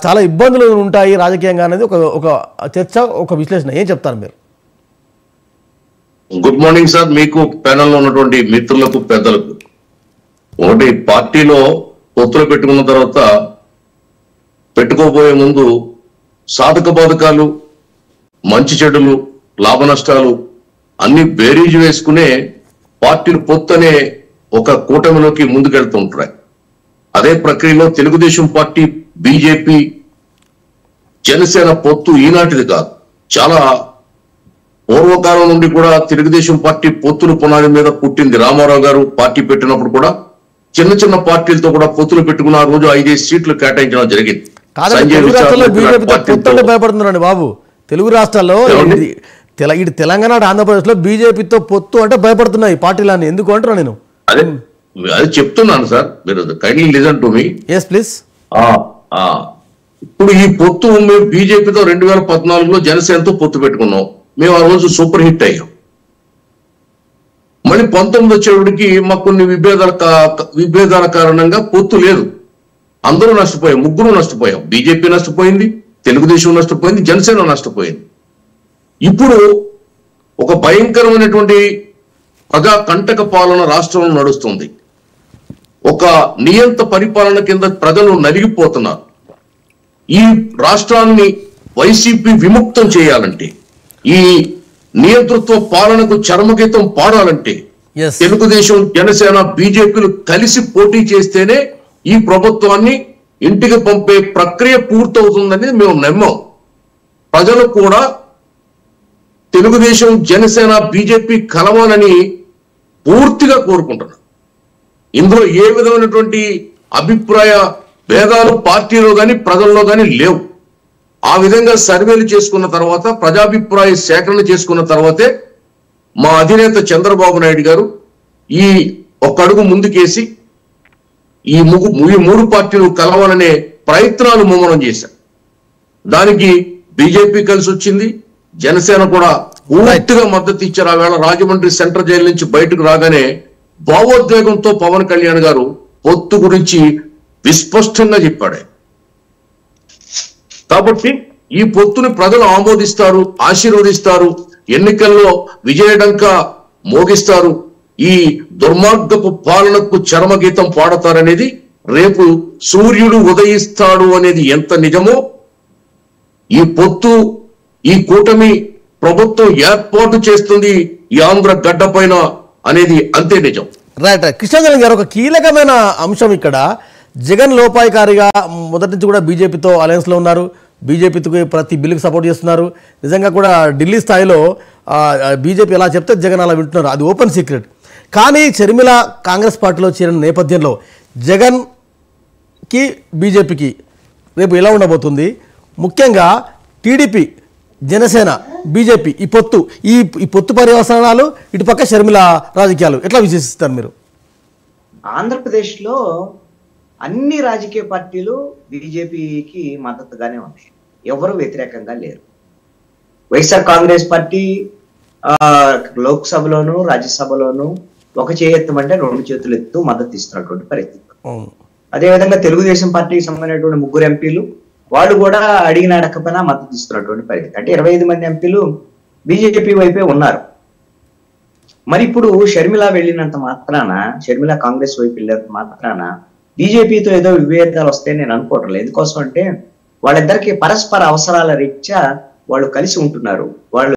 చాలా ఇబ్బందులు ఉంటాయి రాజకీయంగా అనేది ఒక ఒక చర్చ, ఒక విశ్లేషణ. ఏం చెప్తారు మీరు? గుడ్ మార్నింగ్ సార్, మీకు ప్యానెల్లో ఉన్నటువంటి మిత్రులకు పెద్దలకు. ఒకటి, పార్టీలో పొత్తులు పెట్టుకున్న తర్వాత పెట్టుకోబోయే ముందు సాధక బాధకాలు, మంచి చెడులు, లాభ నష్టాలు అన్ని బేరీజు వేసుకునే పార్టీలు పొత్తు అనే ఒక కూటమిలోకి ముందుకెళ్తూ ఉంటాయి. అదే ప్రక్రియలో తెలుగుదేశం పార్టీ, బీజేపీ, జనసేన పొత్తు ఈనాటిది కాదు. చాలా పూర్వకాలం నుండి కూడా తెలుగుదేశం పార్టీ పొత్తులు పునాది మీద పుట్టింది. రామారావు గారు పార్టీ పెట్టినప్పుడు కూడా చిన్న చిన్న పార్టీలతో కూడా పొత్తులు పెట్టుకున్న ఆ రోజు 5 సీట్లు కేటాయించడం జరిగింది. భయపడుతున్నారండి బాబు. తెలుగు రాష్ట్రాల్లో ఇటు తెలంగాణ, ఆంధ్రప్రదేశ్ లో బీజేపీతో పొత్తు అంటే భయపడుతున్నాయి పార్టీలని. ఎందుకు అంటున్నా నేను అది చెప్తున్నాను సార్, మీరు kindly listen to me. Yes please. ఇప్పుడు ఈ పొత్తు మేము బీజేపీతో 2014లో జనసేనతో పొత్తు పెట్టుకున్నాం. మేము ఆ రోజు సూపర్ హిట్ అయ్యాం. మళ్ళీ 19 వచ్చేవాడికి మాకు కొన్ని విభేదాల కారణంగా పొత్తు లేదు. అందరూ నష్టపోయాం, ముగ్గురు నష్టపోయాం. బీజేపీ నష్టపోయింది, తెలుగుదేశం నష్టపోయింది, జనసేన నష్టపోయింది. ఇప్పుడు ఒక భయంకరమైనటువంటి ప్రజా కంటక పాలన రాష్ట్రంలో నడుస్తుంది. ఒక నియంత పరిపాలన కింద ప్రజలు నలిగిపోతున్నారు. ఈ రాష్ట్రాన్ని వైసీపీ విముక్తం చేయాలంటే, ఈ నియంతృత్వ పాలనకు చరమగీతం పాడాలంటే తెలుగుదేశం, జనసేన, బీజేపీలు కలిసి పోటీ చేస్తేనే ఈ ప్రభుత్వాన్ని ఇంటికి పంపే ప్రక్రియ పూర్తవుతుందని మేము నమ్మాం. ప్రజలు కూడా తెలుగుదేశం, జనసేన, బీజేపీ కలవాలని పూర్తిగా కోరుకుంటున్నారు. ఇందులో ఏ విధమైనటువంటి అభిప్రాయ భేదాలు పార్టీలో కానీ ప్రజల్లో కానీ లేవు. ఆ విధంగా సర్వేలు చేసుకున్న తర్వాత, ప్రజాభిప్రాయ సేకరణ చేసుకున్న తర్వాతే మా అధినేత చంద్రబాబు నాయుడు గారు ఈ ఒక అడుగు ముందుకేసి ఈ మూడు పార్టీలు కలవాలనే ప్రయత్నాలు ముమ్మరం చేశారు. దానికి బీజేపీ కలిసి వచ్చింది, జనసేన కూడా పూర్తిగా మద్దతు ఇచ్చారు. ఆ వేళ రాజమండ్రి సెంట్రల్ జైలు నుంచి బయటకు రాగానే భావోద్వేగంతో పవన్ కళ్యాణ్ గారు పొత్తు గురించి విస్పష్టంగా చెప్పాడు. కాబట్టి ఈ పొత్తుని ప్రజలు ఆమోదిస్తారు, ఆశీర్వదిస్తారు, ఎన్నికల్లో విజయడంక మోగిస్తారు, ఈ దుర్మార్గపు పాలనకు చరమగీతం పాడతారనేది, రేపు సూర్యుడు ఉదయిస్తాడు అనేది ఎంత నిజమో, ఈ పొత్తు, ఈ కూటమి ప్రభుత్వం ఏర్పాటు చేస్తుంది ఈ ఆంధ్ర గడ్డ పైన అనేది అంతే నిజం. రైట్. కృష్ణాంజలి గారు, ఒక కీలకమైన అంశం ఇక్కడ, జగన్ లోపాయికారిగా మొదటి నుంచి కూడా బీజేపీతో అలయన్స్ లో ఉన్నారు, బీజేపీతో ప్రతి బిల్లుకి సపోర్ట్ చేస్తున్నారు. నిజంగా కూడా ఢిల్లీ స్థాయిలో బీజేపీ ఎలా చెప్తే జగన్ అలా వింటున్నారు, అది ఓపెన్ సీక్రెట్. కానీ షర్మిల కాంగ్రెస్ పార్టీలో చేరిన నేపథ్యంలో జగన్కి, బీజేపీకి రేపు ఎలా ఉండబోతుంది? ముఖ్యంగా టీడీపీ, జనసేన, బీజేపీ ఈ పొత్తు పర్యవసానాలు, ఇటుపక్క షర్మిల రాజకీయాలు ఎట్లా విశ్లేషిస్తారు మీరు? ఆంధ్రప్రదేశ్లో అన్ని రాజకీయ పార్టీలు బీజేపీకి మద్దతుగానే ఉన్నాయి, ఎవరు వ్యతిరేకంగా లేరు. వైఎస్ఆర్ కాంగ్రెస్ పార్టీ లోక్సభలోను, రాజ్యసభలోను ఒక చేయెత్తమంటే 2 చేతులు ఎత్తు మద్దతు ఇస్తున్నటువంటి పరిస్థితి. అదేవిధంగా తెలుగుదేశం పార్టీకి సంబంధించినటువంటి 3 ఎంపీలు వాళ్ళు కూడా అడిగిన అడగకపోయినా మద్దతు ఇస్తున్నటువంటి పరిస్థితి. అంటే 25 మంది ఎంపీలు బీజేపీ వైపే ఉన్నారు. మరి ఇప్పుడు షర్మిల వెళ్ళినంత మాత్రాన, షర్మిల కాంగ్రెస్ వైపు వెళ్ళినంత మాత్రాన బీజేపీతో ఏదో విభేదాలు వస్తాయని నేను అనుకోవటం లేదు. ఎందుకోసం అంటే వాళ్ళిద్దరికి పరస్పర అవసరాల రీత్యా వాళ్ళు కలిసి ఉంటున్నారు. వాళ్ళు